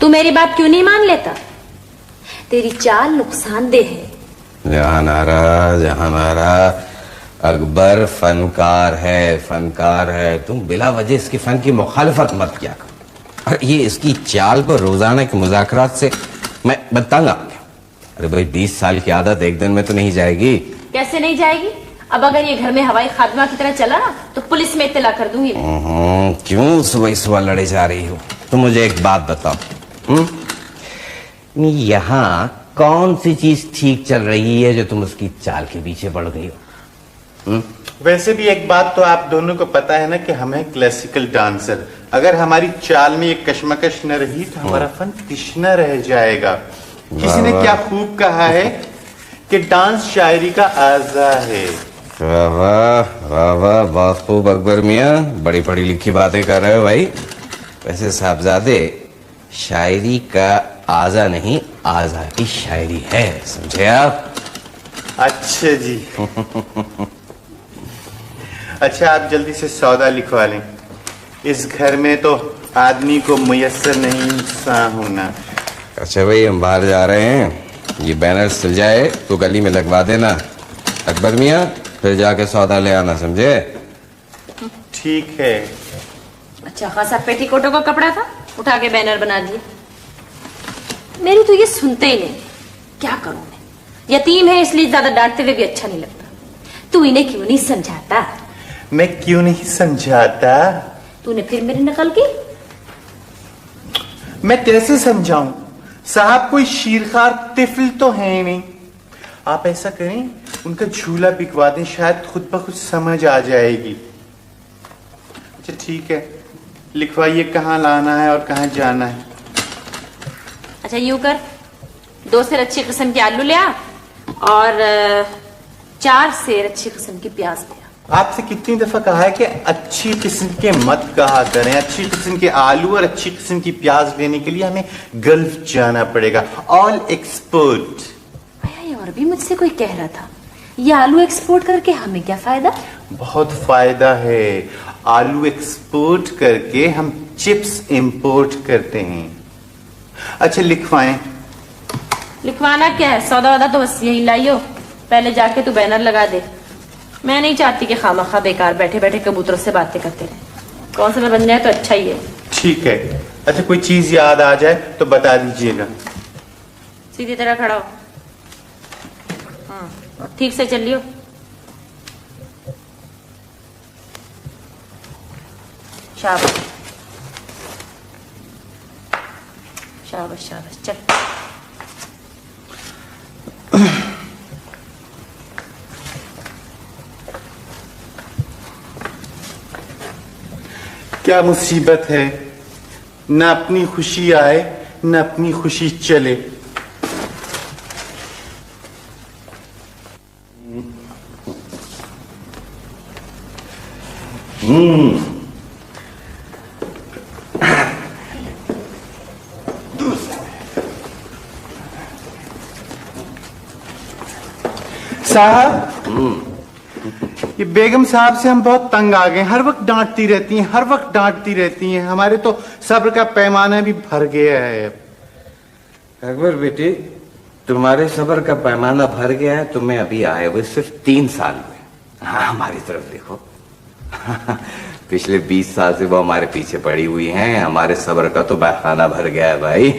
تو میری بات کیوں نہیں مان لیتا؟ تیری چال نقصان دہ ہے. جہاں نارا اکبر فنکار ہے. تم بلا وجہ اس کی فن کی مخالفت مت کیا کرو. اور یہ اس کی چال پر روزانہ کے مذاکرات سے میں بتاؤں گا. ارے بھائی 20 سال کی عادت ایک دن میں تو نہیں جائے گی. کیسے نہیں جائے گی؟ اب اگر یہ گھر میں ہوائی خادمہ کی طرح چلا نا تو پولیس میں اطلاع کر دوں گی. کیوں صبح لڑے جا رہی ہو؟ تم مجھے ایک بات بتاؤ. یہاں کون سی چیز ٹھیک چل رہی ہے جو تم اس کی چال کے پیچھے پڑ گئی ہو؟ ویسے بھی ایک بات تو آپ دونوں کو پتا ہے نا کہ ہمیں کلاسیکل ڈانسر، اگر ہماری چال میں یہ کشمکش نہ رہی تو ہمارا فن تشنہ رہ جائے گا. کسی نے کیا خوب کہا ہے کہ ڈانس شاعری کا اعضا ہے. واہ بہت خوب اکبر میاں، بڑی پڑھی لکھی باتیں کر رہے ہو بھائی. ویسے صاحبزادے شاعری کا اعضا نہیں، اعضا کی شاعری ہے، سمجھے آپ؟ اچھا جی. اچھا آپ جلدی سے سودا لکھوا لیں. اس گھر میں تو آدمی کو میسر نہیں انسان ہونا. اچھا بھائی ہم باہر جا رہے ہیں، یہ بینر سل جائے تو گلی میں لگوا دینا. اکبر میاں پھر جا کے سودا لے آنا، سمجھے؟ ٹھیک ہے. اچھا خاصا پیٹی کوٹوں کا کپڑا تھا، اٹھا کے بینر بنا دیے. میری تو یہ سنتے ہی نہیں. کیا کروں میں؟ یتیم ہے اس لیے زیادہ ڈانٹتے ہوئے بھی اچھا نہیں لگتا. تو انہیں کیوں نہیں سمجھاتا؟ میں کیوں نہیں سمجھاتا؟ تو نے پھر میری نقل کی. میں کیسے سمجھاؤں؟ صاحب کوئی شیرخوار طفل تو ہے نہیں. آپ ایسا کریں ان کا جھولا بکوا دیں، شاید خود بخود سمجھ آ جائے گی. اچھا ٹھیک ہے، لکھوائیے کہاں لانا ہے اور کہاں جانا ہے. اچھا یوں کر، 2 سیر اچھی قسم کے آلو لیا اور 4 سیر اچھی قسم کی پیاز لیا. آپ سے کتنی دفعہ کہا ہے کہ اچھی قسم کے مت کہا کریں. اچھی قسم کے آلو اور اچھی قسم کی پیاز لینے کے لیے ہمیں گلف جانا پڑے گا. آل ایکسپورٹ. یہ اور بھی مجھ سے کوئی کہہ رہا تھا یہ آلو ایکسپورٹ کر کے ہمیں کیا فائدہ؟ بہت فائدہ ہے. آلو ایکسپورٹ کر کے ہم چپس امپورٹ کرتے ہیں. اچھا لکھوائیں. لکھوانا کیا ہے؟ سودا ودا تو بس یہی لائیو. پہلے جا کے تو بینر لگا دے. میں نہیں چاہتی کہ خامخواہ بیکار بیٹھے بیٹھے کبوتروں سے باتیں کرتے رہے. کون سا میں بن جائے تو اچھا ہی ہے. ٹھیک ہے. اچھا کوئی چیز یاد آ جائے تو بتا دیجیے گا. سیدھی طرح کھڑا ہو. ہاں ٹھیک سے چلیو. شاباش شاباش شاباش. چل کیا مصیبت ہے، نہ اپنی خوشی آئے نہ اپنی خوشی چلے. صاحب یہ بیگم صاحب سے ہم بہت تنگ آ گئے. ہر وقت ڈانٹتی رہتی ہیں. ہمارے تو صبر کا پیمانہ بھی بھر گیا ہے. اکبر بیٹی تمہارے صبر کا پیمانہ بھر گیا ہے. تمہیں ابھی آئے ہوئے صرف 3 سال ہوئے. ہاں ہماری طرف دیکھو. پچھلے 20 سال سے وہ ہمارے پیچھے پڑی ہوئی ہیں. ہمارے صبر کا تو بہانہ بھر گیا ہے بھائی.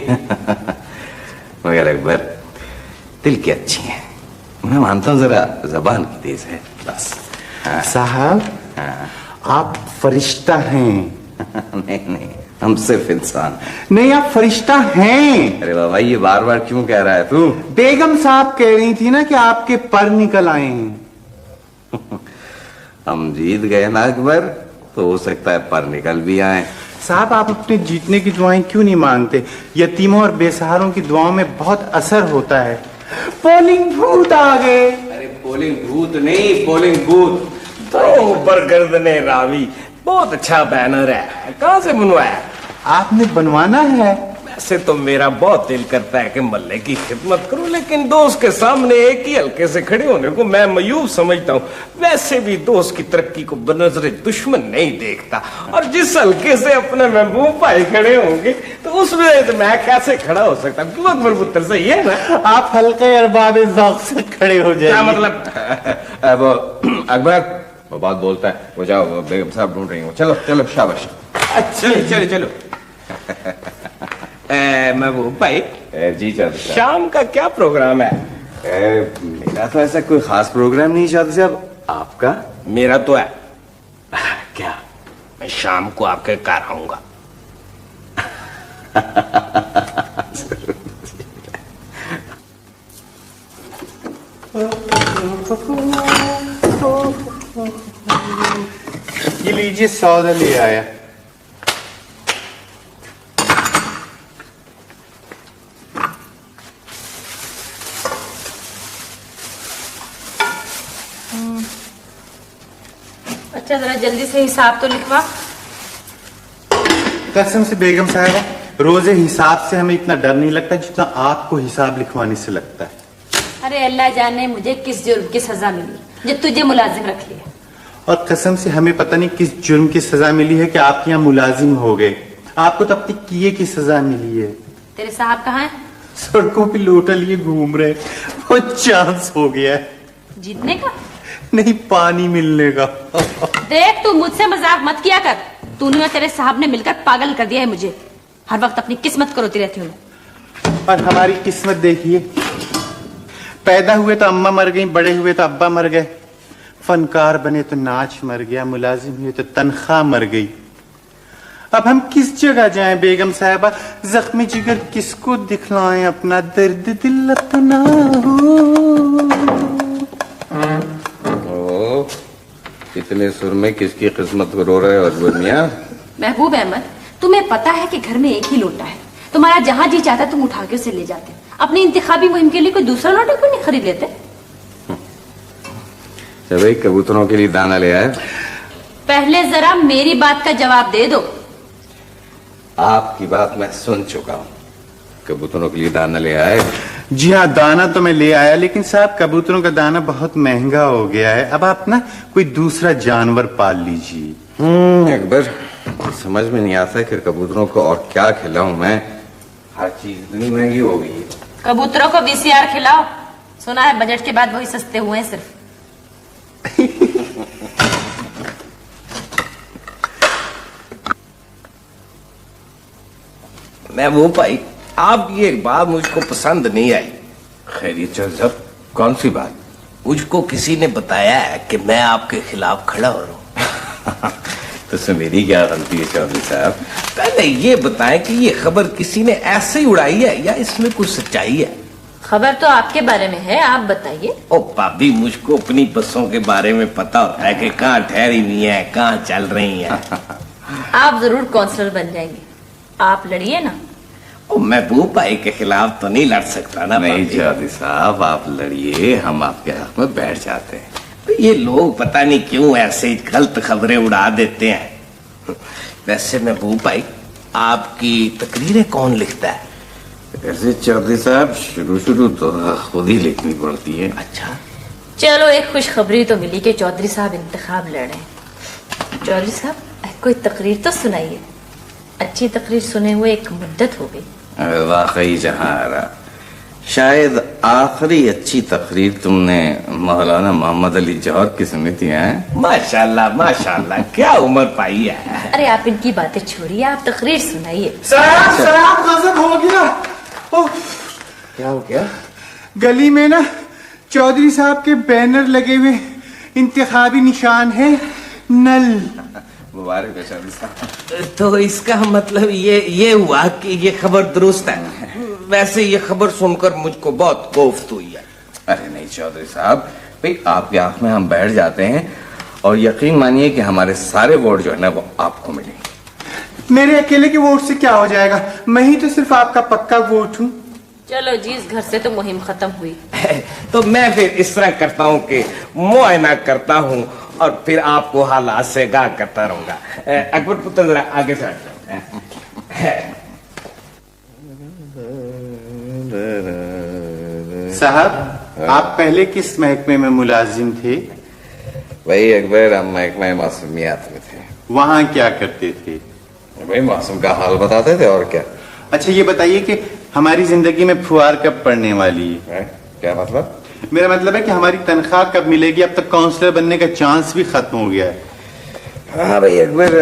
مگر اکبر دل کی اچھی ہیں. میں مانتا ہوں ذرا زبان کی تیز ہے بس. صاحب آپ فرشتہ ہیں. نہیں ہم صرف انسان ہیں. نہیں آپ فرشتہ ہیں. ارے بابا یہ بار بار کیوں کہہ رہا ہے تو؟ بیگم صاحب کہہ رہی تھی نا کہ آپ کے پر نکل آئے ہیں. ہم جیت گئے نا اکبر تو ہو سکتا ہے پر نکل بھی آئیں. صاحب آپ اپنے جیتنے کی دعائیں کیوں نہیں مانگتے؟ یتیموں اور بے سہاروں کی دعاؤں میں بہت اثر ہوتا ہے. پولنگ بھوت آ گئے. ارے پولنگ بھوت نہیں، پولنگ بوتھ. تو برگردنے راوی بہت اچھا بینر ہے. کہاں سے بنوایا؟ آپ نے بنوانا ہے. ویسے تو میرا بہت دل کرتا ہے کہ ملے کی خدمت کروں، لیکن دوست کے سامنے ایک ہی حلقے سے کھڑے ہونے کو میں مایوب سمجھتا ہوں. ویسے بھی دوست کی ترقی کو بنظر دشمن نہیں دیکھتا، اور جس حلقے سے اپنے محبوب بھائی کھڑے ہوں گے تو उसमें तो मैं कैसे खड़ा हो सकता हूँ? क्यों अकबर पुत्र, सही है ना? आप हल्के अरबाब ज़ौक़ से खड़े हो क्या जाइए। मतलब? वो अकबर वो बात बोलता है, वो जाओ, वो बेगम साहब ढूंढ रही हूँ, चलो चलो शाबाश। चलो चलो चलो। महबूब भाई, जी चौधरी साहब। शाम का क्या प्रोग्राम है? मेरा तो ऐसा कोई खास प्रोग्राम नहीं चौधरी साहब, आपका? मेरा तो है, क्या? मैं शाम को आपके घर आऊंगा। ये लीजिए सौदा ले आया। अच्छा जरा जल्दी से हिसाब तो लिखवा। कसम से बेगम साहबा, रोजे हिसाब से हमें इतना डर नहीं लगता जितना आपको हिसाब लिखवाने से लगता है। अरे अल्लाह जाने मुझे किस जुर्म की सजा मिली जो तुझे मुलाजिम रख लिया। और कसम से हमें पता नहीं किस जुर्म की सजा मिली है कि आप यहाँ मुलाजिम हो गए। आपको तो अपने किए की सजा मिली है। तेरे साहब कहाँ है? सड़कों पे लोटा लिए घूम रहे, वो चांस हो गया है। जीतने का? नहीं, पानी मिलने का। देख तू मुझसे मजाक मत किया कर। तूने और तेरे साहब ने मिलकर पागल कर दिया है मुझे। हर वक्त अपनी किस्मत को रोती रहती हूँ। और हमारी किस्मत देखिए, पैदा हुए तो अम्मा मर गई, बड़े हुए तो अब्बा मर गए, फनकार बने तो नाच मर गया, मुलाजिम हुए तो तनख्वाह मर गई। अब हम किस जगह जाएं बेगम साहबा? जख्मी जिगर किसको दिखलाएं अपना दर्द दिल अपना हो। इतने सुर में किसकी किस्मत को रो रहे हो अकबर मियां? महबूब अहमद, तुम्हें पता है कि घर में एक ही लोटा है। तुम्हारा जहाँ जी चाहता तुम उठा के उसे ले जाते। अपनी इंतखाबी मुहिम के लिए कोई दूसरा लोटा क्यों नहीं खरीद लेते? तो भाई कबूतरों के लिए दाना ले आए? पहले जरा मेरी बात का जवाब दे दो। आपकी बात मैं सुन चुका हूँ। कबूतरों के लिए दाना ले आए? जी हाँ, दाना तो मैं ले आया, लेकिन साहब कबूतरों का दाना बहुत महंगा हो गया है। अब आप ना कोई दूसरा जानवर पाल लीजिए। अकबर, समझ में नहीं आता कि कबूतरों को और क्या खिलाऊं मैं। हर चीज इतनी महंगी हो गई है। कबूतरों को VCR खिलाओ। सुना है बजट के बाद वही सस्ते हुए हैं सिर्फ। महबूब भाई, आपकी एक बात मुझको पसंद नहीं आई। खैरियत साहब, कौन सी बात? मुझको किसी ने बताया है कि मैं आपके खिलाफ खड़ा हो रहा हूँ। तो इसमें मेरी क्या गलती है चौधरी साहब? पहले ये बताएं कि ये खबर किसी ने ऐसे ही उड़ाई है या इसमें कुछ सच्चाई है? खबर तो आपके बारे में है, आप बताइए। ओ भाभी, मुझको अपनी बसों के बारे में पता होता है कि कहाँ ठहरी हुई है, कहाँ चल रही है। आप जरूर काउंसलर बन जाएंगे। आप लड़िए ना। ओ महबूब भाई के खिलाफ तो नहीं लड़ सकता ना। नहीं भाभी। चौधरी साहब, आप लड़िए, हम आपके हक में बैठ जाते हैं। तो ये लोग पता नहीं क्यों ऐसे गलत खबरें उड़ा देते हैं। वैसे महबूब भाई, आपकी तकरीरें कौन लिखता है? ऐसे चौधरी साहब, शुरू तो खुद ही लिखनी पड़ती है। अच्छा, चलो एक खुशखबरी तो मिली कि चौधरी साहब इंतखाब लड़ रहे हैं। चौधरी साहब कोई तकरीर तो सुनाइए। अच्छी तकरीर सुने हुए एक मुद्दत हो गई। वाकई जहां शायद आखिरी अच्छी तकरीर तुमने मौलाना मोहम्मद अली जौहर की सुनी थी। हैं? माशाल्लाह माशाल्लाह, क्या उम्र पाई है। अरे आप इनकी बातें छोड़िए, आप तकरीर सुनाइए। साहब गजब हो गया। ओह, क्या हो गया? गली में ना चौधरी साहब के बैनर लगे हुए, इंतखाबी निशान है नल। मुबारक है चौधरी साहब। तो इसका मतलब ये हुआ कि ये खबर दुरुस्त है। वैसे ये खबर सुनकर मुझको बहुत कोफ्त हुई है। अरे नहीं चौधरी साहब, भाई आपकी आंख में हम बैठ जाते हैं और यकीन मानिए कि हमारे सारे वोट जो है ना वो आपको मिलेंगे। मेरे अकेले के वोट से क्या हो जाएगा? मैं ही तो सिर्फ आपका पक्का वोट हूँ। चलो जी, इस घर से तो मुहिम खत्म हुई। तो मैं फिर इस तरह करता हूँ कि मुआयना करता हूँ और फिर आपको हालात से आगाह करता रहूंगा। अकबर पुत्र जरा आगे से हट जाओ। साहब, आप पहले किस महकमे में मुलाजिम थे? वही अकबर, हम महकमा मासूमियात में थे। वहाँ क्या करते थे? भाई मासूम का हाल बताते थे और क्या। اچھا یہ بتائیے کہ ہماری زندگی میں پھوار کب پڑنے والی ہے؟ کیا مطلب؟ میرا مطلب ہے کہ ہماری تنخواہ کب ملے گی؟ اب تک کاؤنسلر بننے کا چانس بھی ختم ہو گیا ہے. ہاں بھائی اکبر،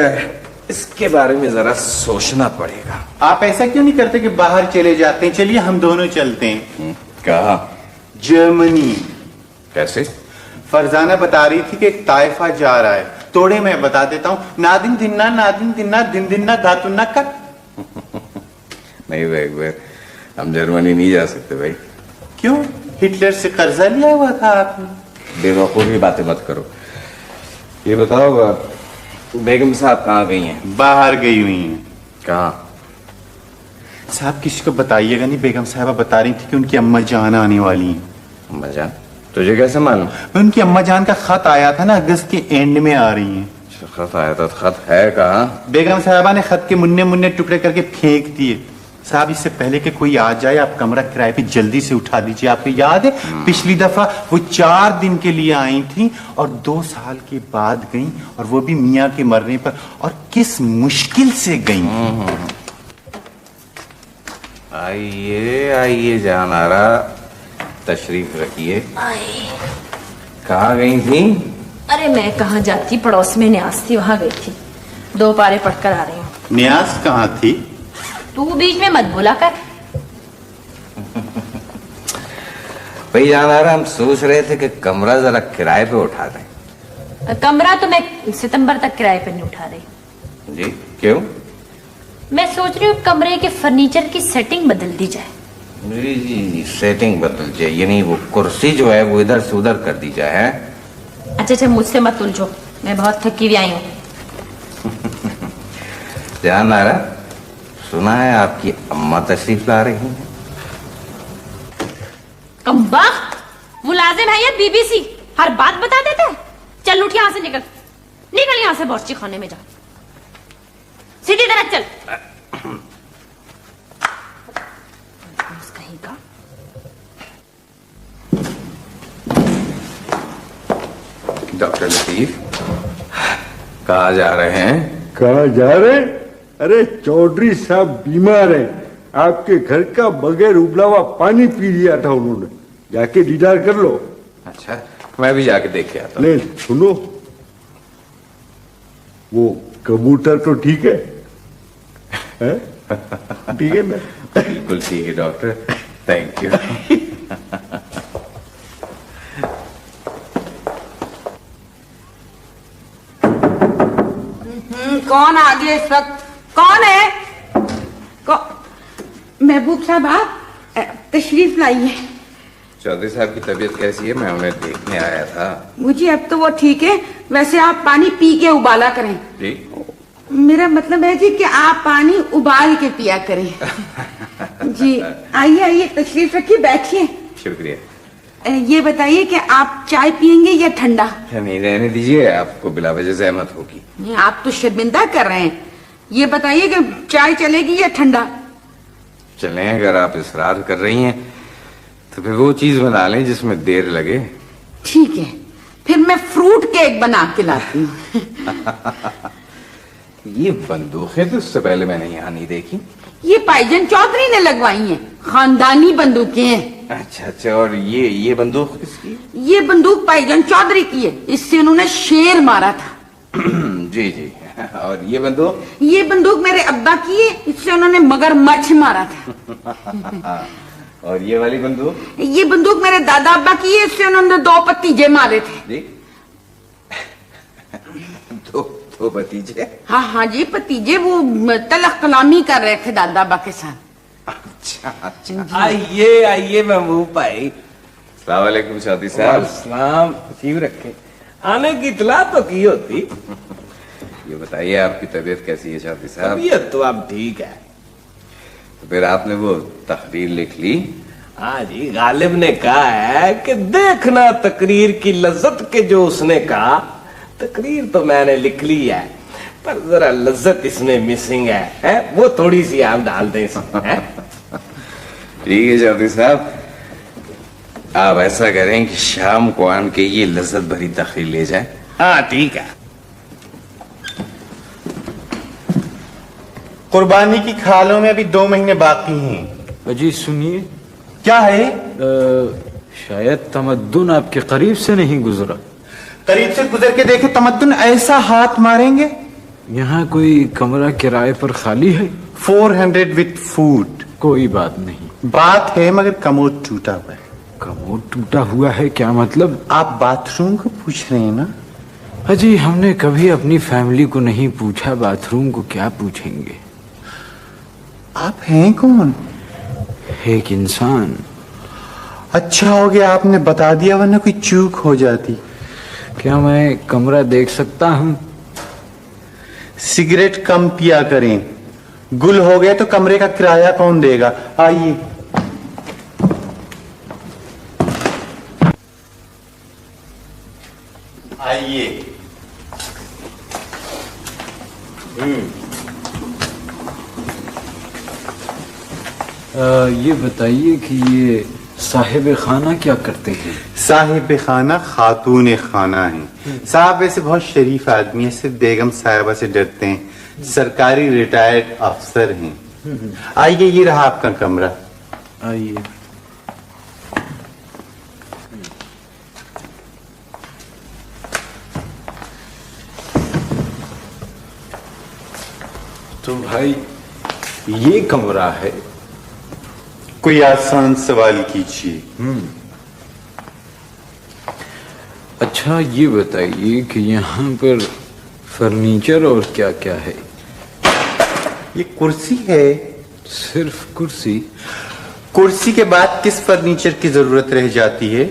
اس کے بارے میں ذرا سوچنا پڑے گا. آپ ایسا کیوں نہیں کرتے کہ باہر چلے جاتے ہیں؟ چلیے ہم دونوں چلتے ہیں. کہاں؟ جرمنی. کیسے؟ فرزانہ بتا رہی تھی کہ ایک طائفہ جا رہا ہے. توڑے میں بتا دیتا ہوں. نادن دننا نادن دننا دن دننا دھاتنا کٹ. نہیں بھائی اکبر، ہم جرمنی نہیں جا سکتے بھائی. کیوں؟ ہٹلر سے قرضہ لیا ہوا تھا آپ نے. بے وقوفی باتیں مت کرو. یہ بتاؤ بیگم صاحب کہاں گئی ہیں؟ باہر گئی ہوئی ہیں. کہاں؟ صاحب کسی کو بتائیے گا نہیں. بیگم صاحبہ بتا رہی تھی کہ ان کی اماں جان آنے والی ہیں. اماں جان؟ تجھے کیسے معلوم؟ ان کی اماں جان کا خط آیا تھا نا، اگست کے اینڈ میں آ رہی ہیں. خط آیا تھا؟ خط ہے کہاں؟ بیگم صاحبہ نے خط کے مننے مننے ٹکڑے کر کے پھینک دیے. صاحب اس سے پہلے کہ کوئی آ جائے آپ کمرہ کرائے پہ جلدی سے اٹھا دیجیے. آپ کو یاد ہے پچھلی دفعہ وہ 4 دن کے لیے آئی تھیں اور 2 سال کے بعد گئیں، اور وہ بھی میاں کے مرنے پر. اور کس مشکل سے گئیں. آئیے آئیے جان آ رہا، تشریف رکھیے. کہاں گئی تھی؟ ارے میں کہاں جاتی، پڑوس میں نیاز تھی، وہاں گئی تھی. 2 پارے پڑھ کر آ رہی ہوں. نیاز کہاں تھی؟ تو بیچ میں مت بولا کر. بھائی جان آ رہا، ہم سوچ رہے تھے کہ کمرہ ذرا کرائے پہ اٹھا دیں. کمرہ تو میں ستمبر تک کرائے پہ نہیں اٹھا رہی. جی کیوں؟ میں سوچ رہی ہوں کمرے کے فرنیچر کی سیٹنگ بدل دی جائے. جی جی سیٹنگ بدل جائے، یعنی وہ کرسی جو ہے وہ ادھر سے ادھر کر دی جائے. اچھا مجھ سے مت الجھو، میں بہت تھکی ہوئی آئی ہوں. جان آ رہا، سنا ہے آپ کی اماں تشریف لا رہی ہیں. کمبخت، ملازم ہے یہ BBC، ہر بات بتا دیتے ہیں. چل اٹھ یہاں سے، نکل یہاں سے، بورچی خانے میں جا. سیدھی طرح چل. کہیں کا ڈاکٹر لطیف کہاں جا رہے ہیں؟ کہاں جا رہے؟ ارے چودھری صاحب بیمار ہیں، آپ کے گھر کا بغیر ابلا ہوا پانی پی لیا تھا انہوں نے. جا کے دیدار کر لو. اچھا میں بھی جا کے دیکھ کے آتا ہوں. نہیں سنو، وہ کبوتر تو ٹھیک ہے؟ ٹھیک ہے نا؟ بالکل ٹھیک ہے ڈاکٹر، تھینک یو. کون آ گیا اس وقت؟ کون ہے؟ محبوب صاحب آپ تشریف لائیے. چودھری صاحب کی طبیعت کیسی ہے؟ میں انہیں دیکھنے آیا تھا. مجھے اب تو وہ ٹھیک ہے، ویسے آپ پانی پی کے ابالا کریں. جی میرا مطلب ہے جی کہ آپ پانی ابال کے پیا کریں. جی آئیے آئیے، تشریف رکھیے، بیٹھیے. شکریہ. یہ بتائیے کہ آپ چائے پیئیں گے یا ٹھنڈا؟ نہیں رہنے دیجیے، آپ کو بلا وجہ زحمت ہوگی. آپ تو شرمندہ کر رہے ہیں. یہ بتائیے کہ چائے چلے گی یا ٹھنڈا؟ چلیں، اگر آپ اصرار کر رہی ہیں تو پھر وہ چیز بنا لیں جس میں دیر لگے. ٹھیک ہے، پھر میں فروٹ کیک بنا کے لاتی ہوں. یہ بندوقیں تو اس سے پہلے میں نے یہاں نہیں دیکھی. یہ پائجن چودھری نے لگوائی ہیں، خاندانی بندوقیں ہیں. اچھا اور یہ بندوق کس کی؟ یہ بندوق پائجن چودھری کی ہے، اس سے انہوں نے شیر مارا تھا. جی جی. اور یہ بندوق؟ یہ بندوق میرے ابا کی ہے، اس سے انہوں نے مگر مچھ مارا تھا. اور یہ والی بندوق؟ یہ بندوق میرے دادا ابا کی ہے، اس سے انہوں نے 2 پتیجے مارے تھے. جی 2 بتیجے؟ ہاں جی پتیجے، وہ تلخ کلامی کر رہے تھے دادا ابا کے ساتھ. اچھا. آئیے محبوب بھائی. السلام علیکم چودھری صاحب. السلام. تشریف رکھے. آنے کی اطلاع تو کی ہوتی. یہ بتائیے آپ کی طبیعت کیسی ہے چودھری صاحب؟ طبیعت تو اب ٹھیک ہے. تو پھر آپ نے وہ تقریر لکھ لی؟ ہاں جی، غالب نے کہا ہے کہ دیکھنا تقریر کی لذت کے جو اس نے کہا. تقریر تو میں نے لکھ لی ہے، پر ذرا لذت اس میں مسنگ ہے، وہ تھوڑی سی آپ ڈال دیں اس میں. ٹھیک ہے چودھری صاحب، آپ ایسا کریں کہ شام کو آن کے یہ لذت بھری تقریر لے جائیں. ہاں ٹھیک ہے. कुर्बानी की खालों में अभी 2 महीने बाकी हैं। अजी सुनिए, क्या है? शायद तमद्दुन आपके करीब से नहीं गुजरा। करीब से गुजर के देखे तमद्दुन ऐसा हाथ मारेंगे। यहाँ कोई कमरा किराए पर खाली है? 400 विथ फूड। कोई बात नहीं। बात है मगर कमोड टूटा हुआ है। कमोड टूटा हुआ है क्या मतलब? आप बाथरूम को पूछ रहे हैं ना? अजी हमने कभी अपनी फैमिली को नहीं पूछा, बाथरूम को क्या पूछेंगे? आप हैं कौन? एक इंसान। अच्छा हो गया आपने बता दिया, वरना कोई चूक हो जाती। क्या मैं कमरा देख सकता हूँ? सिगरेट कम पिया करें, गुल हो गए तो कमरे का किराया कौन देगा? आइए। आइए। ये बताइए कि ये साहिब खाना क्या करते हैं? साहिब खाना खातून खाना है। साहब वैसे बहुत शरीफ आदमी है, सिर्फ बेगम साहिबा से डरते हैं। सरकारी रिटायर्ड अफसर हैं। आइए, ये रहा आपका कमरा। आइए। तो भाई ये कमरा है? कोई आसान सवाल कीजिए। अच्छा ये बताइए कि यहाँ पर फर्नीचर और क्या क्या है? ये कुर्सी है। सिर्फ कुर्सी? कुर्सी के बाद किस फर्नीचर की जरूरत रह जाती है?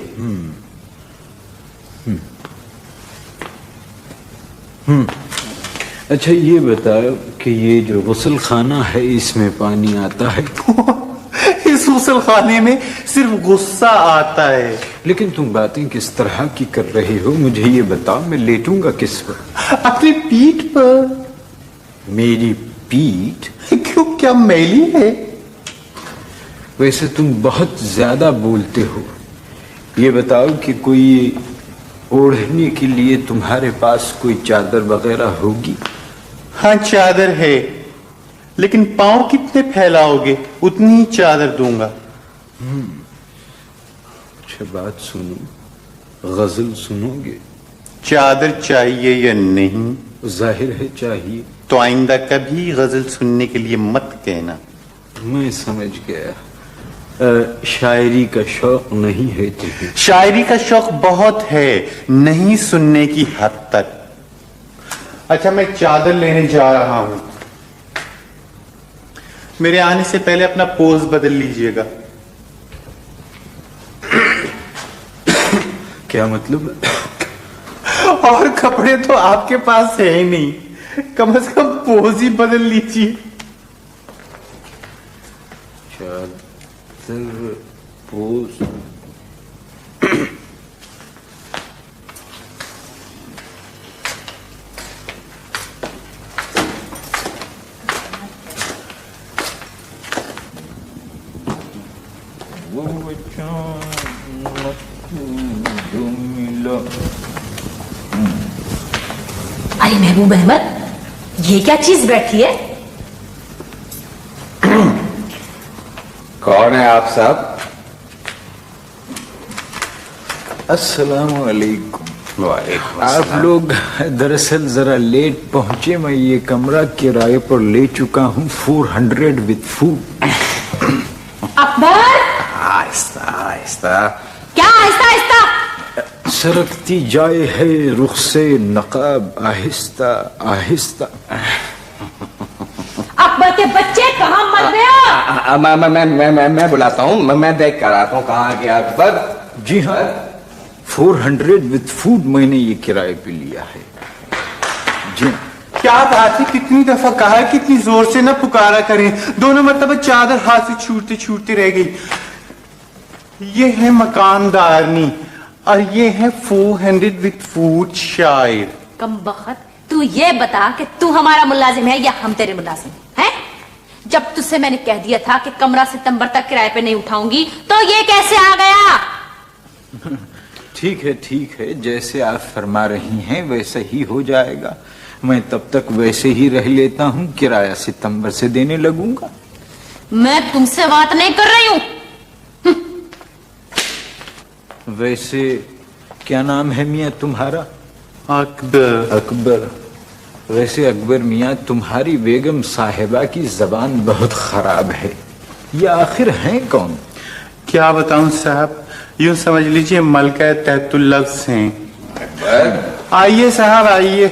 अच्छा ये बताओ कि ये जो गुस्ल खाना है इसमें पानी आता है? इस गुस्ल खाने में सिर्फ गुस्सा आता है। लेकिन तुम बातें किस तरह की कर रहे हो, मुझे ये बताओ, मैं लेटूंगा किस पर? अपनी पीठ पर। मेरी पीठ? क्यों, क्या मैली है? वैसे तुम बहुत ज्यादा बोलते हो। ये बताओ कि कोई ओढ़ने के लिए तुम्हारे पास कोई चादर वगैरह होगी? हाँ चादर है, लेकिन पांव कितने फैलाओगे उतनी ही चादर दूंगा। अच्छा बात सुनो, गजल सुनोगे? चादर चाहिए या नहीं? जाहिर है चाहिए। तो आइंदा कभी गजल सुनने के लिए मत कहना। मैं समझ गया। शायरी का शौक नहीं है तुम्हें? शायरी का शौक बहुत है, नहीं सुनने की हद तक। अच्छा मैं चादर लेने जा रहा हूं, मेरे आने से पहले अपना पोज बदल लीजिएगा। क्या मतलब? और कपड़े तो आपके पास है ही नहीं, कम से कम पोज ही बदल लीजिए। चादर पोज। अरे महबूब अहमद, ये क्या चीज बैठी है? कौन है आप साहब? अस्सलामु अलैकुम। वालेकुम आप अस्सलाम। लोग दरअसल जरा लेट पहुंचे। मैं ये कमरा किराए पर ले चुका हूँ 400 विद फूड। अकबर, आहिस्ता आहिस्ता। क्या आहिस्ता आहिस्ता? सरकती जाए है रुख से नकाब आहिस्ता आहिस्ता। अकबर के बच्चे कहाँ मर गया? मैं बुलाता हूँ, मैं देख कर आता हूँ कहाँ गया अकबर। जी हाँ, 400 विद फूड मैंने ये किराए पे लिया है। जी क्या बात है, कितनी दफा कहा है कितनी जोर से ना पुकारा करें, दोनों मरतबा चादर हाथ से छूटते छूटते रह गई। ये है मकानदारनी और ये है 400 विद फूड शायर। कम बखत, तू ये बता कि तू हमारा मुलाजिम है या हम तेरे मुलाजिम हैं? जब तुझसे मैंने कह दिया था कि कमरा सितंबर तक किराए पे नहीं उठाऊंगी, तो ये कैसे आ गया? ठीक है, जैसे आप फरमा रही हैं वैसा ही हो जाएगा। मैं तब तक वैसे ही रह लेता हूँ, किराया सितंबर से देने लगूंगा। मैं तुमसे बात नहीं कर रही हूँ। वैसे क्या नाम है मियाँ तुम्हारा? अकबर। अकबर। वैसे अकबर मियाँ, तुम्हारी बेगम साहिबा की जबान बहुत खराब है। ये आखिर हैं कौन? क्या बताऊं साहब, यूं समझ लीजिए मलका तहतुल लफ्ज़ हैं। आइए साहब आइए,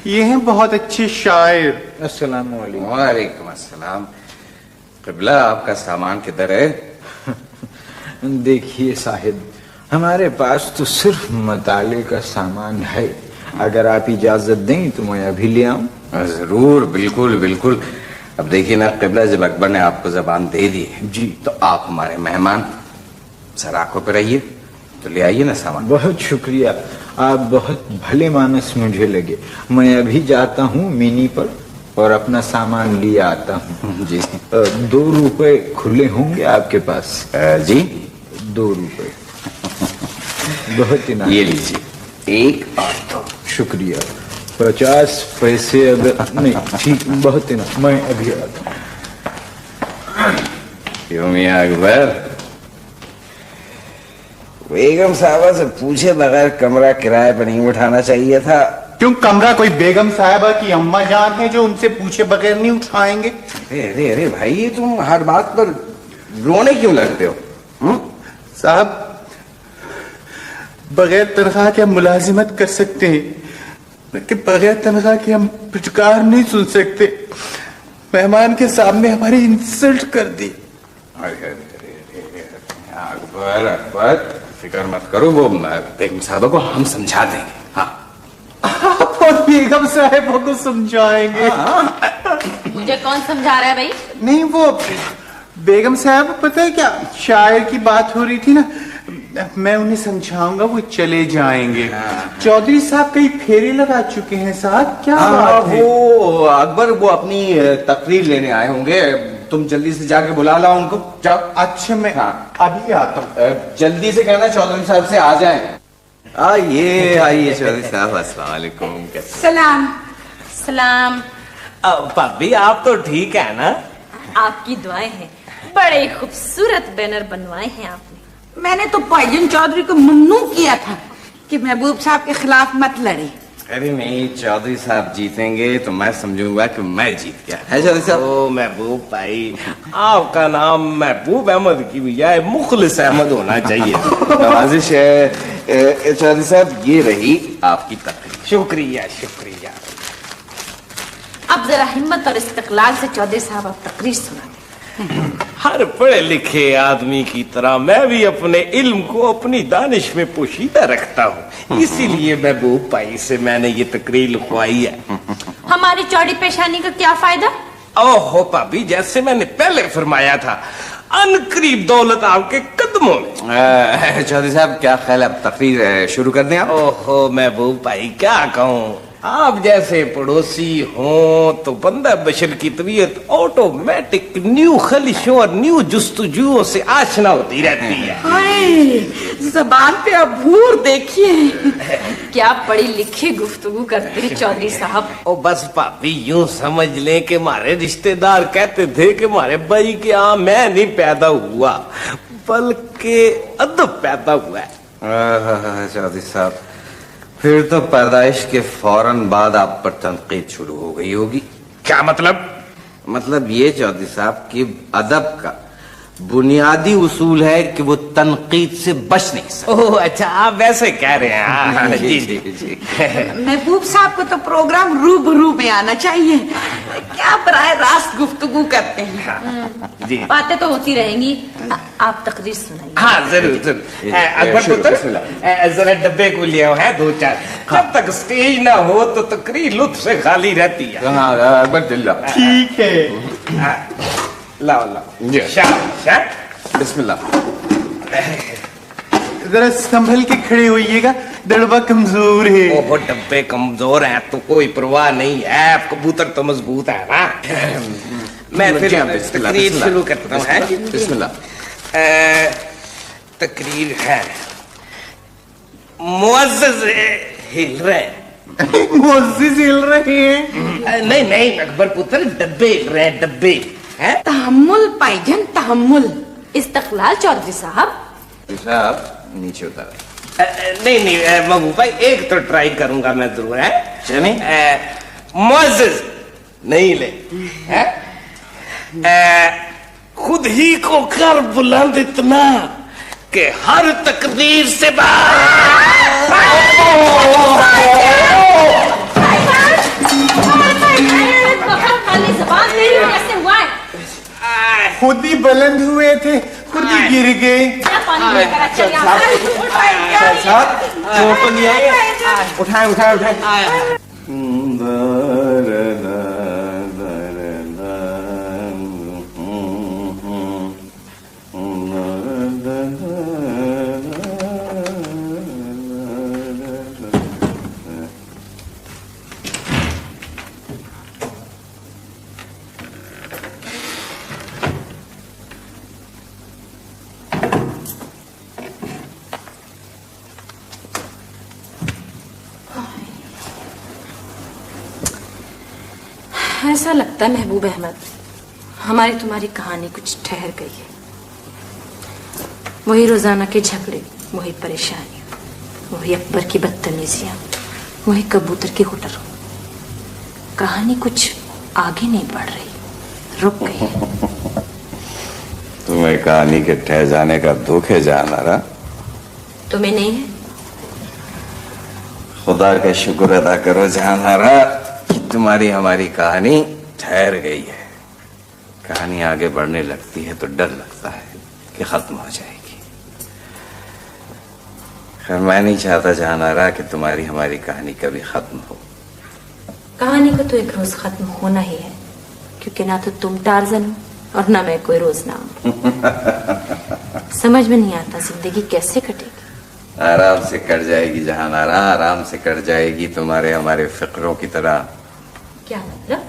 ये हैं बहुत अच्छे शायर। अस्सलाम वालेकुम। वालेकुम अस्सलाम। क़िबला, आपका सामान किधर है? देखिए साहिब, हमारे पास तो सिर्फ मताले का सामान है। अगर आप इजाजत दें तो मैं अभी ले आऊं। जरूर, बिल्कुल बिल्कुल। अब देखिए ना क़िबला, जब अकबर ने आपको जबान दे दी है जी, तो आप हमारे मेहमान, सर आंखों पर रहिए, तो ले आइए ना सामान। बहुत शुक्रिया, आप बहुत भले मानस मुझे लगे। मैं अभी जाता हूँ मिनी पर और अपना सामान लिए आता हूँ। जी 2 रुपए खुले होंगे आपके पास? जी 2 रुपए। बहुत ही ये लीजिए, 1 और 2। शुक्रिया। 50 पैसे अगर नहीं, ठीक, बहुत ही ना, मैं अभी आता हूँ। क्यों मियां अकबर, बेगम साहबा से पूछे बगैर कमरा किराए पर नहीं उठाना चाहिए था। क्यों, कमरा कोई बेगम साहिबा की अम्मा जान है जो उनसे पूछे बगैर नहीं उठाएंगे? अरे भाई, तुम हर बात पर रोने क्यों लगते हो? साहब, बगैर तनख्वाह के हम मुलाजिमत कर सकते हैं, लेकिन बगैर तनख्वाह के हम पुचकार नहीं सुन सकते। मेहमान के सामने हमारी इंसल्ट कर दी। अकबर अकबर, फिक्र मत करो, वो बेगम साहबा को हम समझा देंगे। हाँ, आप और बेगम साहिबा को समझाएंगे? मुझे कौन समझा रहा है भाई? नहीं, वो बेगम साहब, पता है क्या, शायर की बात हो रही थी ना, मैं उन्हें समझाऊंगा, वो चले जाएंगे। चौधरी साहब कई फेरे लगा चुके हैं साहब, क्या बात है? वो अकबर, वो अपनी तकरीर लेने आए होंगे, तुम जल्दी से जाके बुला लाओ उनको, जाओ। अच्छा, मैं अभी आता हूँ। जल्दी से कहना चौधरी साहब से आ जाएं। आइए आइए चौधरी साहब, अस्सलाम वालेकुम। सलाम। सलाम। भाभी, आप तो ठीक है ना? आपकी दुआएं हैं। बड़े खूबसूरत बैनर बनवाए हैं आपने। मैंने तो भाईजान चौधरी को ममनू किया था कि महबूब साहब के खिलाफ मत लड़े। अरे नहीं, चौधरी साहब जीतेंगे तो मैं समझूंगा कि मैं जीत गया है। चौधरी साहब, ओ महबूब भाई, आपका नाम महबूब अहमद की बजाय मुखलिस अहमद होना चाहिए। नवाजिश है। चौधरी साहब, ये रही आपकी तकरीर। शुक्रिया शुक्रिया। अब जरा हिम्मत और इस्तकलाल से चौधरी साहब आप तकरीर सुना। हर पढ़े लिखे आदमी की तरह मैं भी अपने इल्म को अपनी दानिश में पोशीदा रखता हूँ, इसीलिए महबूब भाई से मैंने ये तकरीर लिखवाई है। हमारी चौड़ी पेशानी का क्या फायदा? ओहो भाभी, जैसे मैंने पहले फरमाया था, अनकरीब दौलत आपके कदमों में। चौधरी साहब, क्या ख्याल है, अब तकरीर शुरू कर दें आप? ओहो महबूब भाई, क्या कहूँ, आप जैसे पड़ोसी हों तो बंदा बशर की तबीयत ऑटोमेटिक न्यू खलिशों और न्यू जुस्तजुओं से आशना होती रहती है। हाय, जबान पे अबूर देखिए। क्या पढ़ी लिखी गुफ्तगू करते हैं चौधरी साहब। ओ बस भाभी, यूं समझ लें कि हमारे रिश्तेदार कहते थे कि हमारे भाई के यहाँ मैं नहीं पैदा हुआ बल्कि अदब पैदा हुआ है। चौधरी साहब, फिर तो पैदाइश के फौरन बाद आप पर तनकीद शुरू हो गई होगी। क्या मतलब? मतलब ये चौधरी साहब कि अदब का बुनियादी उसूल है कि वो तनकीद से बच नहीं सकता। ओह अच्छा, आप वैसे कह रहे हैं। हाँ, जी जी जी। महबूब साहब को तो प्रोग्राम रूबरू में आना चाहिए, क्या बराह रास्त गुफ्तगू करते हैं। जी, बातें तो होती रहेंगी, आप तकरीर सुनाइए। हाँ जरूर जरूर। अकबर पुत्र, जरा डब्बे को ले आओ है 2-4। जब तक स्टेज ना हो तो तकरीर लुत्फ से खाली रहती है। अकबर दिल्ला। ठीक है, लाओ लाओ, शाबाश। बिस्मिल्लाह। जरा संभल के खड़े होइएगा, दड़बा कमजोर है। ओहो, डब्बे कमजोर हैं तो कोई परवाह नहीं है, कबूतर तो मजबूत है ना। मैं फिर तकरीर शुरू करता हूँ। बिस्मिल्लाह। तकरीर है। मुअज़्ज़ज़ हिल रहे, मोज़ेज़ हिल रहे हैं। नहीं नहीं अकबर पुत्र, डब्बे हिल रहे हैं, डब्बे हैं। तहम्मुल पाईजान, तहम्मुल। इस्तकलाल चौधरी साहब। साहब नीचे उतर। नहीं नहीं मबू भाई, एक तो ट्राई करूंगा मैं जरूर, है चले मोज़ेज़ नहीं ले, है खुद ही को कर बुलंद इतना कि हर तकदीर से खुद ही बुलंद हुए थे, खुद ही गिर गए। चोट नहीं आई? उठाए उठाए उठाए। ऐसा लगता है महबूब अहमद, हमारी तुम्हारी कहानी कुछ ठहर गई है। वही रोजाना के झगड़े, वही परेशानी, वही अकबर की बदतमीजियां, वही कबूतर की हुटर। कहानी कुछ आगे नहीं बढ़ रही, रुक गई है। तुम्हें कहानी के ठहर जाने का दुख है जानरा? तुम्हें नहीं है? खुदा का शुक्र अदा करो जानरा कि तुम्हारी हमारी कहानी ठहर गई है। कहानी आगे बढ़ने लगती है तो डर लगता है कि खत्म हो जाएगी। खैर मैं नहीं चाहता जानरा कि तुम्हारी हमारी कहानी कभी खत्म हो। कहानी को तो एक रोज खत्म होना ही है, क्योंकि ना तो तुम टार्जन हो और ना मैं कोई रोज नाम। समझ में नहीं आता जिंदगी कैसे कटेगी। आराम से कट जाएगी जहानारा, आराम से कट जाएगी, तुम्हारे हमारे फिक्रों की तरह। क्या मतलब?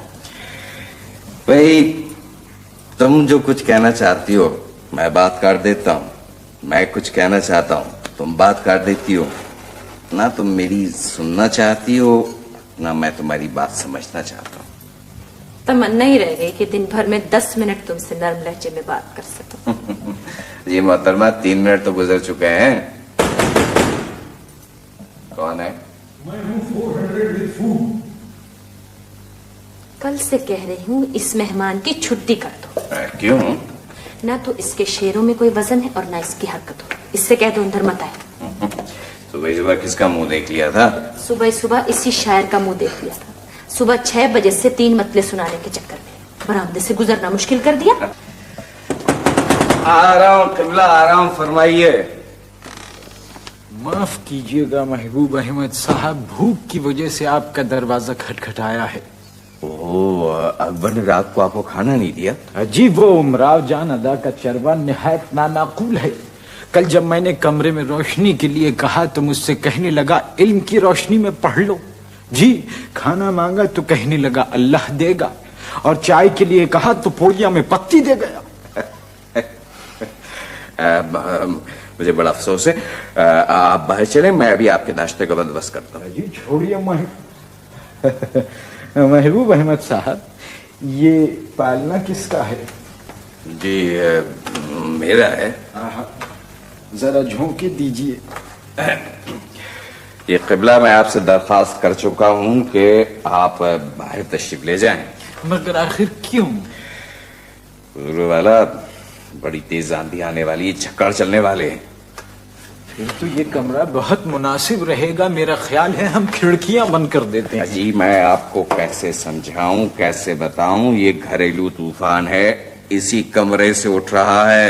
भाई तुम जो कुछ कहना चाहती हो मैं बात काट देता हूँ, मैं कुछ कहना चाहता हूँ तुम बात काट देती हो। ना तुम मेरी सुनना चाहती हो ना मैं तुम्हारी बात समझना चाहता हूँ। तमन्ना ही रह गई कि दिन भर में 10 मिनट तुमसे नर्म लहजे में बात कर सकूं। ये मोहतरमा 3 मिनट तो गुजर चुके हैं। कौन है? कल से कह रही हूँ इस मेहमान की छुट्टी कर दो। क्यों? ना तो इसके शेरों में कोई वजन है और ना इसकी हरकत हो। इससे कह दो अंदर मत आए। सुबह सुबह किसका मुंह देख लिया था? सुबह सुबह इसी शायर का मुंह देख लिया था। सुबह 6 बजे से 3 मतले सुनाने के चक्कर में बरामदे से गुजरना मुश्किल कर दिया। आ रहा हूँ किबला, आ रहा हूँ, फरमाइए। माफ कीजिएगा महबूब अहमद साहब, भूख की वजह से आपका दरवाजा खटखटाया है। ओह, अकबर ने रात को आपको खाना नहीं दिया? जी वो उमराव जान अदा का चरवा निहायत नामाकूल है। कल जब मैंने कमरे में रोशनी के लिए कहा तो मुझसे कहने लगा इल्म की रोशनी में पढ़ लो। जी खाना मांगा तो कहने लगा अल्लाह देगा, और चाय के लिए कहा तो पोड़िया में पत्ती दे गया। मुझे बड़ा अफसोस है। आप बाहर चले, मैं अभी आपके नाश्ते का बंदोबस्त करता हूँ। जी छोड़िए महबूब अहमद साहब, ये पालना किसका है? जी मेरा है। जरा झोंके दीजिए। ये किबला मैं आपसे दरख्वास्त कर चुका हूँ कि आप बाहर तशरीफ ले जाएं। मगर आखिर क्यों? गुरु वाला बड़ी तेज आंधी आने वाली है, झक्कड़ चलने वाले हैं। फिर तो ये कमरा बहुत मुनासिब रहेगा। मेरा ख्याल है हम खिड़कियां बंद कर देते हैं। जी मैं आपको कैसे समझाऊं, कैसे बताऊं, ये घरेलू तूफान है, इसी कमरे से उठ रहा है।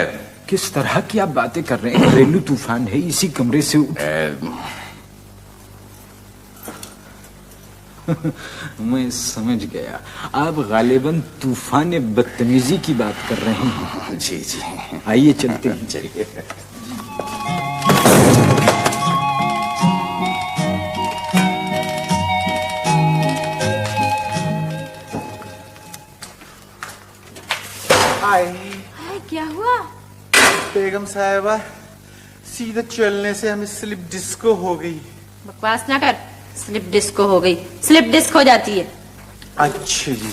किस तरह की आप बातें कर रहे हैं? घरेलू तूफान है, इसी कमरे से मैं समझ गया, आप गालिबन तूफान बदतमीजी की बात कर रहे हैं। जी जी आइए चलते हैं। चलिए। क्या हुआ? बेगम साहिबा, सीधा चलने से हमें स्लिप डिस्को हो गई। बकवास ना कर, स्लिप डिस्क हो गई, स्लिप डिस्क हो जाती है। अच्छा जी।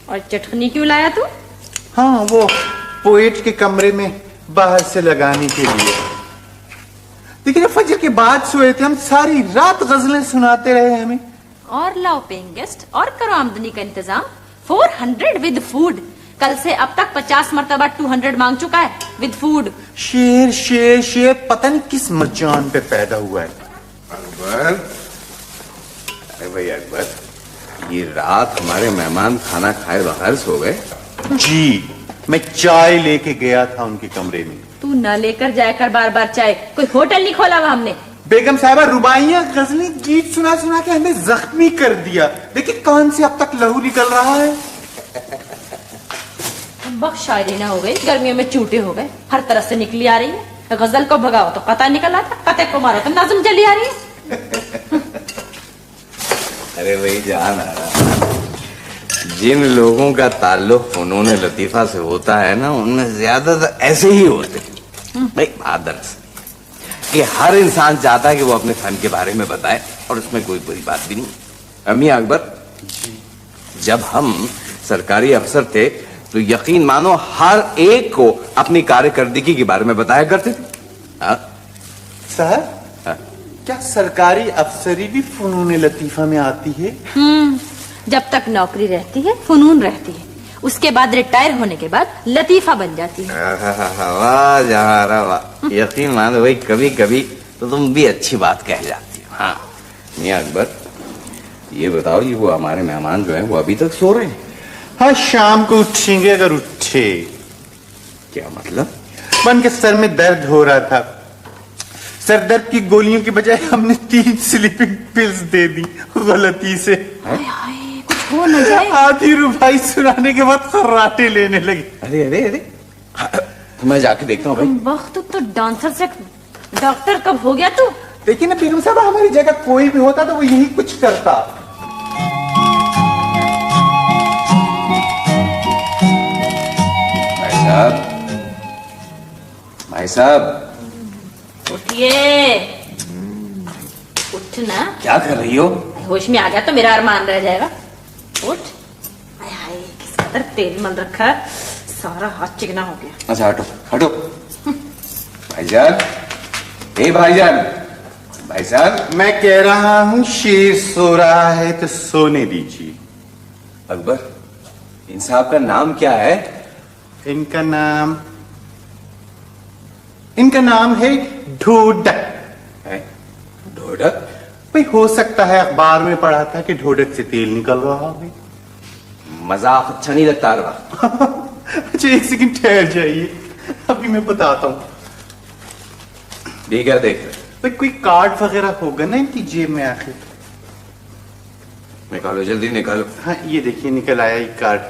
और चटनी क्यों लाया तू? हाँ, वो पोएट के कमरे में बाहर से लगाने के लिए। देखिए, फजर के बाद सोए थे हम, सारी रात गजलें सुनाते रहे हमें। और लाओ पेइंग गेस्ट और करो आमदनी का इंतजाम। 400 विद फूड। कल से अब तक 50 मरतबा 200 मांग चुका है विद फूड। शेर शेर शेर पता नहीं किस मचान पे पैदा हुआ है। अकबर, अरे भाई अकबर, ये रात हमारे मेहमान खाना खाए बगैर सो गए। जी, मैं चाय लेके गया था उनके कमरे में। तू न लेकर जाया कर बार बार चाय, कोई होटल नहीं खोला हुआ हमने। बेगम साहिबा, रुबाइयां गजलें गीत सुना सुना के हमें जख्मी कर दिया। देखिए कौन से अब तक लहू निकल रहा है। बख्श शायरी ना हो गई, गर्मियों में चूटे हो गए, हर तरफ से निकली आ रही है। गजल को भगाओ तो कता निकल आता, कते को मारो तो नज़म चली आ रही है। अरे भाई जान आ रहा, जिन लोगों का ताल्लुक फनून लतीफा से होता है ना, उनमें ज्यादातर ऐसे ही होते हैं। भाई बात दरअसल कि हर इंसान चाहता है कि वो अपने फन के बारे में बताए, और उसमें कोई बुरी बात भी नहीं। अम्मी अकबर, जब हम सरकारी अफसर थे तो यकीन मानो हर एक को अपनी कारकर्दगी के बारे में बताया करते थे। हाँ? साहब, हाँ? क्या सरकारी अफसरी भी फनून लतीफा में आती है? जब तक नौकरी रहती है फनून रहती है, उसके बाद रिटायर होने के बाद लतीफा बन जाती है। वाह जहारा वाह, यकीन मानो भाई कभी कभी तो तुम भी अच्छी बात कह जाती हो। हाँ मियां अकबर, ये बताओ, ये वो हमारे मेहमान जो हैं वो अभी तक सो रहे हैं? हाँ, शाम को उठेंगे अगर उठे। क्या मतलब? उनके सर में दर्द हो रहा था, सर दर्द की गोलियों की बजाय हमने 3 स्लीपिंग पिल्स दे दी गलती से। कुछ हो न जाए। आधी रुबाई सुनाने के बाद खर्राटे लेने लगे। अरे अरे अरे, तो मैं जाके देखता हूँ भाई। वक्त तो डांसर से डॉक्टर कब हो गया तू? देखिए ना बेगम साहब, हमारी जगह कोई भी होता तो वो यही कुछ करता। भाई साहब, उठिए, उठना। क्या कर रही हो? होश में आ गया तो मेरा अरमान रह जाएगा। उठ। हाय हाय, किस कदर तेल मल रखा है, सारा हाथ चिकना हो गया। अच्छा हटो हटो। भाईजान, ए भाईजान, भाई साहब, मैं कह रहा हूँ शेर सो रहा है तो सोने दीजिए। अकबर, इन साहब का नाम क्या है? इनका नाम है ढोढक। है? ढोढक? भाई हो सकता है अखबार में पढ़ा था कि ढोढक से तेल निकल रहा है। मजाक अच्छा नहीं लगता रहा। अच्छा एक सेकंड ठहर जाइए, अभी मैं बताता हूँ। ठीक है, देख भाई कोई कार्ड वगैरह होगा ना इनकी जेब में आखिर। निकालो, जल्दी निकालो। हाँ ये देखिए निकल आया एक कार्ड।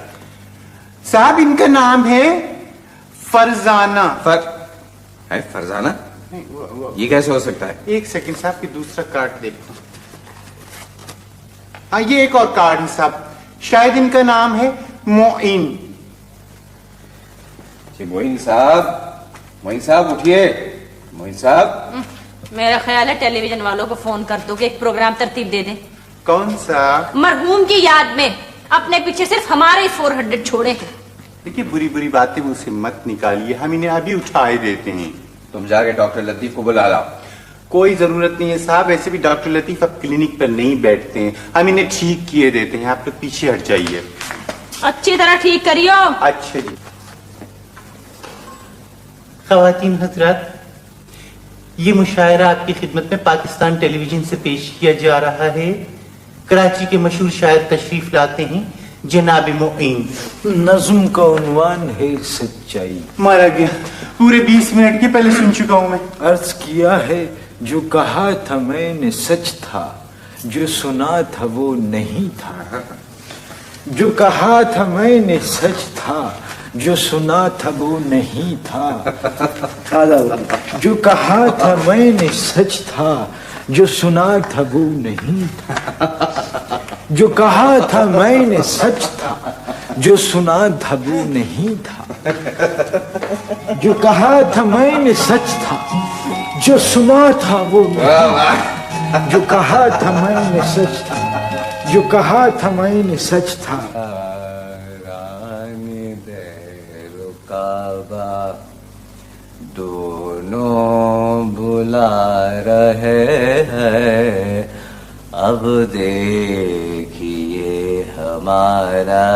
साहब इनका नाम है फरजाना। है फरजाना? ये कैसे हो सकता है? एक सेकंड साहब, की दूसरा कार्ड देखो। हाँ ये एक और कार्ड है साहब, शायद इनका नाम है मोइन। मोइन साहब उठिए। मोइन साहब, मेरा ख्याल है टेलीविजन वालों को फोन कर दो कि एक प्रोग्राम तरतीब दे दें। कौन सा? मरहूम की याद में। अपने पीछे सिर्फ हमारे ही 400 छोड़े हैं। देखिए बुरी बुरी बातें मुझसे मत निकालिए, हम इन्हें अभी उठाए देते हैं। तुम जाके डॉक्टर लतीफ को बुला लाओ। कोई जरूरत नहीं है साहब, ऐसे भी डॉक्टर लतीफ अब क्लिनिक पर नहीं बैठते हैं, हम इन्हें ठीक किए देते हैं। आप लोग पीछे हट जाइए। अच्छी तरह ठीक करियो। अच्छा जी। ख़वातीन हज़रात, ये मुशायरा आपकी खिदमत में पाकिस्तान टेलीविजन से पेश किया जा रहा है। कराची के मशहूर शायर तशरीफ लाते हैं, जनाब मोइन। नज्म का उन्वान है सच्चाई। मारा गया, पूरे 20 मिनट के पहले सुन चुका हूं मैं। अर्ज किया है जो कहा था मैंने सच था, जो सुना था वो नहीं था। जो कहा था मैंने सच था, जो सुना था वो नहीं था। जो कहा था मैंने सच था, जो सुना था वो नहीं था। जो कहा था मैंने सच था, जो सुना था वो नहीं था। जो कहा था मैंने सच था, जो सुना था वो नहीं था। जो कहा था मैंने सच था, जो कहा था मैंने सच था। रानी दे रुकाबा दोनों बुला रहे हैं, अब देखिए हमारा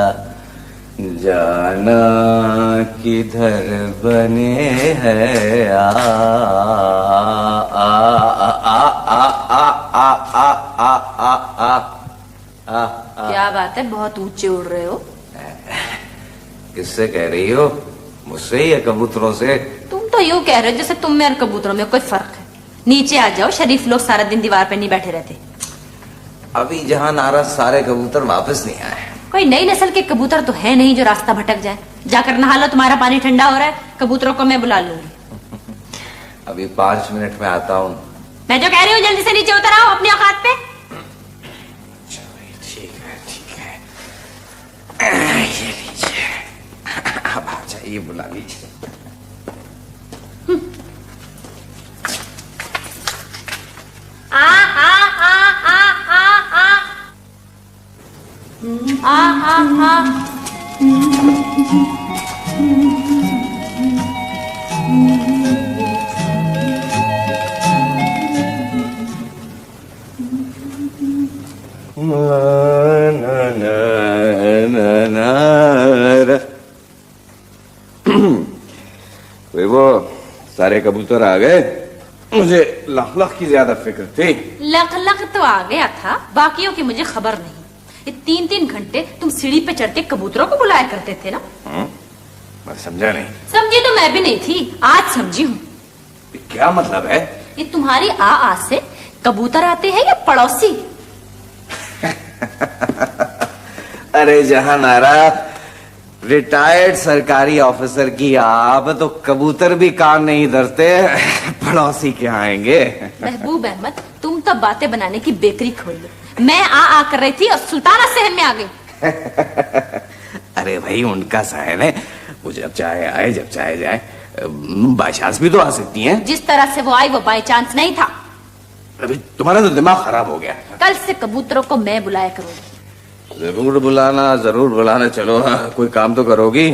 जाना किधर बने हैं। आ आ आ आ आ आ आ आ आ आ आ। क्या बात है, बहुत ऊंचे उड़ रहे हो। किससे कह रही हो? मुझसे या कबूतरों से? तुम तो यूं कह रहे हो जैसे तुम में और कबूतरों में कोई फर्क है। नीचे आ जाओ, शरीफ लोग सारा दिन दीवार पे नहीं बैठे रहते। अभी जहां नाराज सारे कबूतर वापस नहीं आए। कोई नई नस्ल के कबूतर तो है नहीं जो रास्ता भटक जाए। जाकर नहा लो, तुम्हारा पानी ठंडा हो रहा है। कबूतरों को मैं बुला लूंगी। अभी 5 मिनट में आता हूँ। मैं जो कह रही हूँ जल्दी से नीचे उतर आओ अपनी औकात पे। ठीक है ठीक है, ये लीजिए, अब आ जाइए, बुला लीजिए। आ आ आ आ आ आ आ आ आ। वो सारे कबूतर आ गए। मुझे लाख लाख की ज्यादा फिक्र थी। लख लख तो आ गया था, बाकियों की मुझे खबर नहीं। ये 3-3 घंटे तुम सीढ़ी पे चढ़ के कबूतरों को बुलाया करते थे ना। मैं समझा नहीं। समझी तो मैं भी नहीं थी, आज समझी हूँ। क्या मतलब है? ये तुम्हारी आ से कबूतर आते हैं या पड़ोसी? अरे जहां नारा, रिटायर्ड सरकारी ऑफिसर की आप तो कबूतर भी कान नहीं धरते, पड़ोसी क्या आएंगे। महबूब अहमद, तुम तो बातें बनाने की बेकरी खोल लो। मैं आ कर रही थी और सुल्ताना सहन में आ गई। अरे भाई उनका सहन है, वो जब चाहे आए जब चाहे जाए। बाई चांस भी तो आ सकती हैं। जिस तरह से वो आई वो बाई चांस नहीं था। अभी तुम्हारा तो दिमाग खराब हो गया। कल से कबूतरों को मैं बुलाया करूंगी। जरूर बुलाना। चलो हाँ, कोई काम तो करोगी।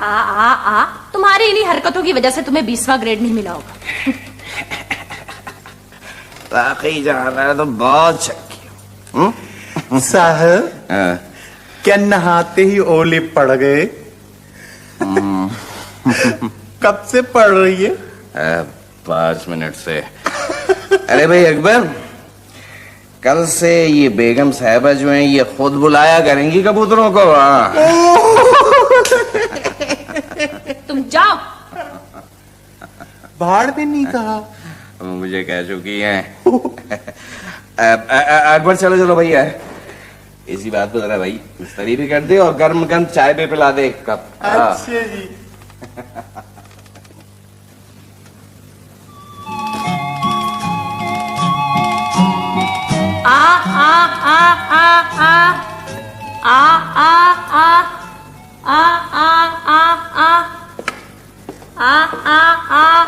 आ तुम्हारी इन्हीं हरकतों की वजह से तुम्हें 20वां ग्रेड नहीं मिला होगा। ताकि जाना है तो बहुत शक्की। साहब, क्या नहाते ही ओले पड़ गए? कब से पड़ रही है? 5 मिनट से। अरे भाई अकबर, कल से ये बेगम साहबा जो हैं ये खुद बुलाया करेंगी कबूतरों को। तुम जाओ। भाड़ में नहीं कहा। मुझे कह चुकी हैं। अकबर चलो भैया, इसी बात पे जरा भाई मिस्त्री भी कर दे और गर्म गर्म चाय पे पिला दे 1 कप। अच्छा जी।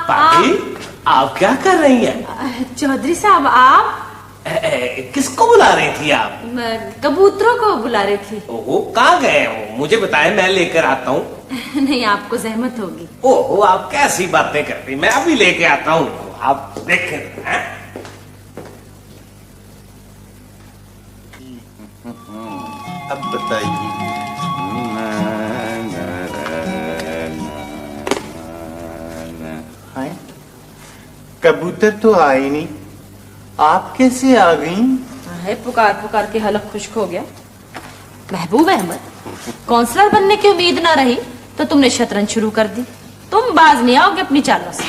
पापी, आप क्या कर रही हैं? चौधरी साहब, आप किसको बुला रही थी आप? कबूतरों को बुला रही थी। ओहो, कहाँ गए हो? मुझे बताएं, मैं लेकर आता हूँ। नहीं, आपको जहमत होगी। ओहो, आप कैसी बातें करती, मैं अभी लेके आता हूँ, आप देखें। हैं? अब बताइए। कबूतर तो आए नहीं, आप कैसे आ गई? है, पुकार पुकार के हलक खुश्क हो गया। महबूब अहमद, काउंसलर बनने की उम्मीद ना रही तो तुमने शतरंज शुरू कर दी। तुम बाज नहीं आओगे अपनी चालों से।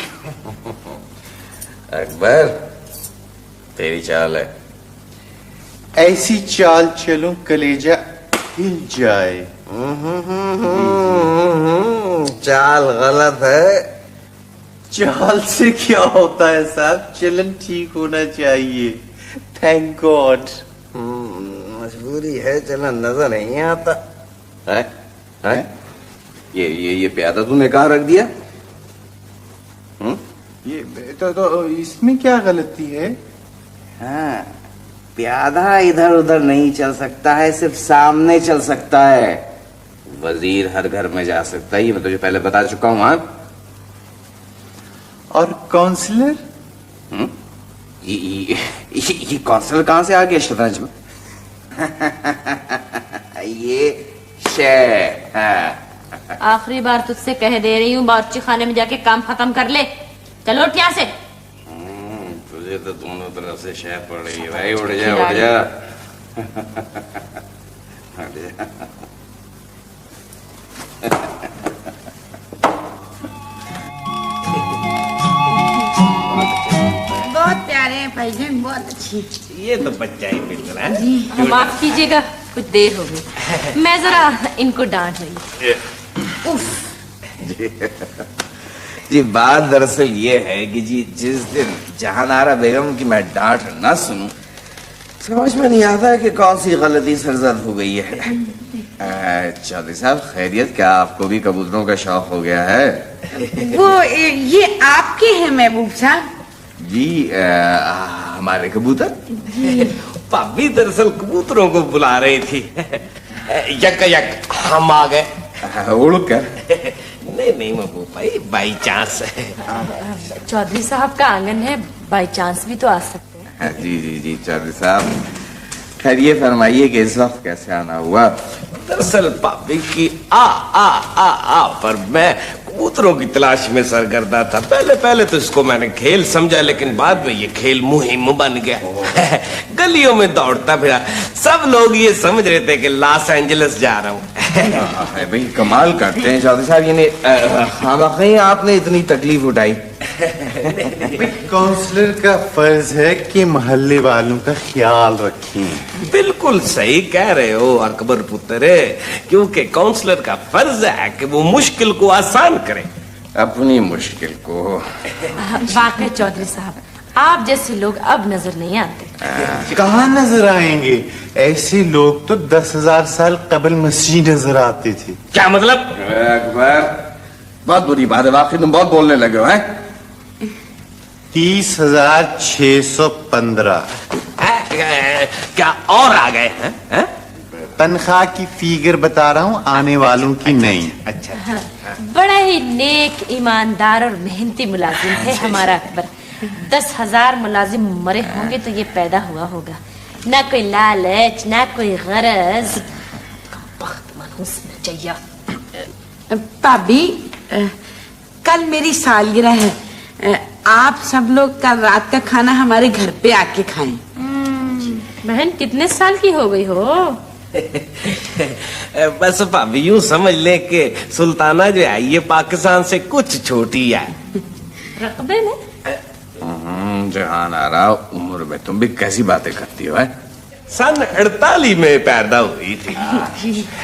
अकबर, तेरी चाल है। ऐसी चाल चलो कलेजा हिल जाए। चाल गलत है। चाल से क्या होता है साहब, चलन ठीक होना चाहिए। Thank God. मजबूरी है, चलन नजर नहीं आता है? है? ये प्यादा तूने कहाँ रख दिया? ये तो इसमें क्या गलती है? हाँ, प्यादा इधर उधर नहीं चल सकता है, सिर्फ सामने चल सकता है। वजीर हर घर में जा सकता है, ये मैं तुझे पहले बता चुका हूं। हाँ, और काउंसलर? ये काउंसलर कहां से आ गया शतरंज में? ये शेर है। आखिरी बार तुझसे कह दे रही हूँ, बावर्ची खाने में जाके काम खत्म कर ले। चलो उठ यहाँ से। तुझे तो दोनों तरफ से शह पड़ रही है भाई। उठ जा उठ जा उठ जा। बहुत प्यारे हैं भाईजान, बहुत अच्छी। ये तो बच्चा ही मिल रहा है। माफ कीजिएगा, कुछ देर हो गई, मैं जरा इनको डांट रही। जी बात दरअसल ये है कि जी जिस दिन जहानारा बेगम की मैं डांट न सुनूं, समझ में नहीं आता है कि कौन सी गलती सरजद हो गई है। चौधरी साहब खैरियत, क्या आपको भी कबूतरों का शौक हो गया है? वो ये आपके हैं महबूब साहब? जी हमारे कबूतर। भाभी दरअसल कबूतरों को बुला रही थी। यक यक हम आ गए। उड़ कर। नहीं महबूब भाई, बाई चांस है। चौधरी साहब का आंगन है, बाई चांस भी तो आ सकते हैं। जी चौधरी साहब, खैर ये फरमाइए कि इस वक्त कैसे आना हुआ? दरअसल भाभी की आ पर मैं कबूतरों की तलाश में सरगर्दा था। पहले तो इसको मैंने खेल समझा, लेकिन बाद में ये खेल मुहिम बन गया। गलियों में दौड़ता फिरा, सब लोग ये समझ रहे थे कि लॉस एंजलिस जा रहा हूँ। भाई कमाल करते हैं चौधरी साहब, यानी खामखी आपने इतनी तकलीफ उठाई। काउंसलर का फर्ज है कि मोहल्ले वालों का ख्याल रखें। बिल्कुल सही कह रहे हो अकबर पुत्र, क्योंकि काउंसलर का फर्ज है कि वो मुश्किल को आसान करे। अपनी मुश्किल को। वाकई चौधरी साहब, आप जैसे लोग अब नजर नहीं आते। कहाँ नजर आएंगे? ऐसे लोग तो 10,000 साल कबल मसीह नजर आते थे। क्या मतलब? अकबर, बहुत बुरी बात है, वाकई तुम बहुत बोलने लगे हो। 30,615। क्या और आ गए हैं? तनख्वाह की फिगर बता रहा हूँ, आने वालों की नहीं। अच्छा। बड़ा ही नेक, ईमानदार और मेहनती मुलाजिम है हमारा अकबर। 10,000 मुलाजिम मरे होंगे तो ये पैदा हुआ होगा। ना कोई लालच, ना कोई गरज। बख्त मनहूस नचैया। भाभी, कल मेरी सालगिरह है, आप सब लोग कल रात का खाना हमारे घर पे आके खाएं। बहन कितने साल की हो गई हो? बस भाभी यूं समझ ले कि सुल्ताना जो है ये पाकिस्तान से कुछ छोटी है। रकबे में? जहान आ रहा उम्र में तुम भी कैसी बातें करती हो? सन 48 में पैदा हुई थी।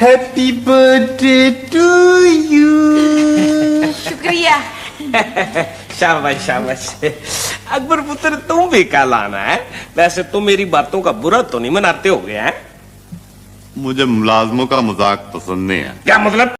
Happy birthday to you. शुक्रिया। शाबाश शाबाश। अकबर पुत्र तुम भी कल आना है। वैसे तुम मेरी बातों का बुरा तो नहीं मनाते हो गया है? मुझे मुलाजमों का मजाक पसंद नहीं है। क्या मतलब?